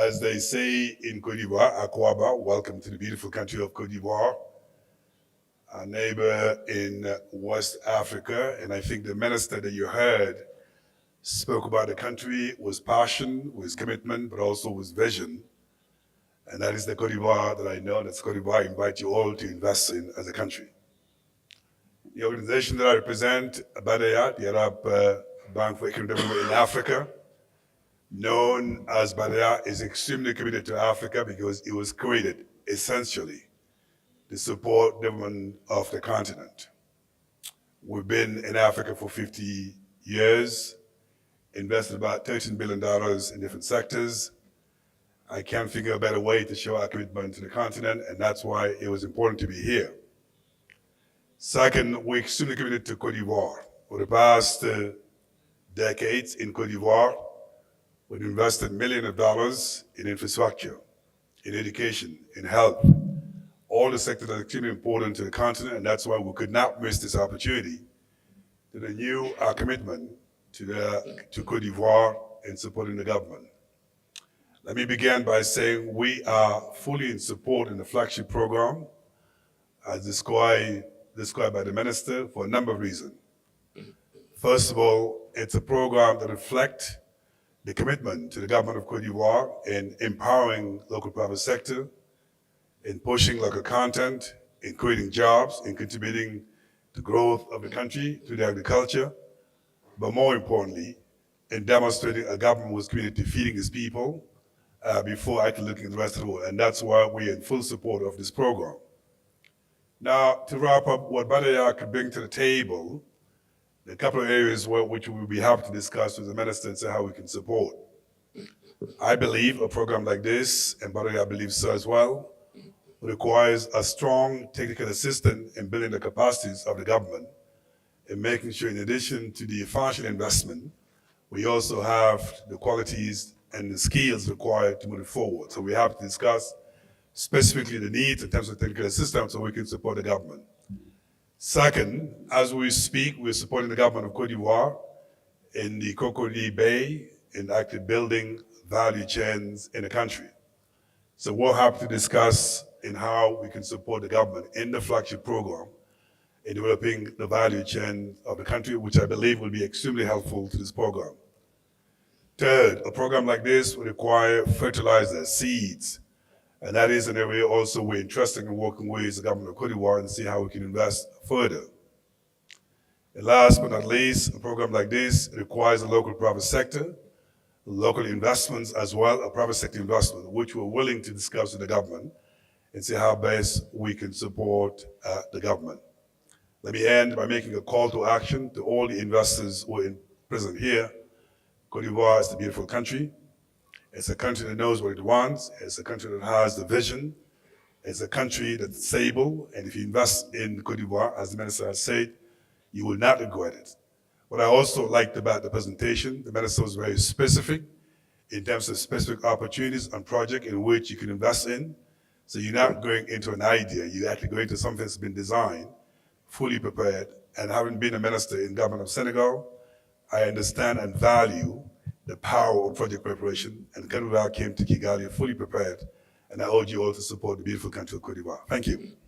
As they say in Côte d'Ivoire, Akwaba, welcome to the beautiful country of Côte d'Ivoire, our neighbor in West Africa. And I think the minister that you heard spoke about the country with passion, with commitment, but also with vision. And that is the Côte d'Ivoire that I know. That's Côte d'Ivoire I invite you all to invest in as a country. The organization that I represent, Badaya, the Arab Bank for Economic Development in Africa, known as Badaya, is extremely committed to Africa because it was created essentially to support development of the continent. We've been in Africa for 50 years, invested about $13 billion in different sectors. I can't figure a better way to show our commitment to the continent, and that's why it was important to be here. Second, we're extremely committed to Côte d'Ivoire. For the past decades in Côte d'Ivoire, we've invested millions of dollars in infrastructure, in education, in health, all the sectors that are extremely important to the continent, and that's why we could not miss this opportunity to renew our commitment to Côte d'Ivoire in supporting the government. Let me begin by saying we are fully in support in the flagship program, as described by the minister, for a number of reasons. First of all, it's a program that reflects the commitment to the government of Côte d'Ivoire in empowering local private sector, in pushing local content, in creating jobs, in contributing to growth of the country through the agriculture, but more importantly, in demonstrating a government was committed to feeding its people before actually looking at the rest of the world. And that's why we're in full support of this program. Now, to wrap up what Badaya could bring to the table, a couple of areas which we'll be happy to discuss with the minister and see how we can support. I believe a program like this, and Badaya believes so as well, requires a strong technical assistance in building the capacities of the government and making sure, in addition to the financial investment, we also have the qualities and the skills required to move it forward. So we have to discuss specifically the needs in terms of technical assistance so we can support the government. Second, as we speak, we're supporting the government of Côte d'Ivoire in the Cocody Bay in actually building value chains in the country. So we'll have to discuss in how we can support the government in the flagship program in developing the value chain of the country, which I believe will be extremely helpful to this program. Third, a program like this will require fertilizer, seeds, and that is an area also we're interested in working with the government of Côte d'Ivoire and see how we can invest further. And last but not least, a program like this requires a local private sector, local investments as well, a private sector investment, which we're willing to discuss with the government and see how best we can support the government. Let me end by making a call to action to all the investors who are present here. Côte d'Ivoire is a beautiful country. It's a country that knows what it wants. It's a country that has the vision. It's a country that's stable. And if you invest in Côte d'Ivoire, as the minister has said, you will not regret it. What I also liked about the presentation, the minister was very specific in terms of specific opportunities and projects in which you can invest in. So you're not going into an idea, you're actually going to something that's been designed, fully prepared. And having been a minister in government of Senegal, I understand and value the power of project preparation, and Côte d'Ivoire came to Kigali fully prepared, and I urge you all to support the beautiful country of Côte d'Ivoire. Thank you.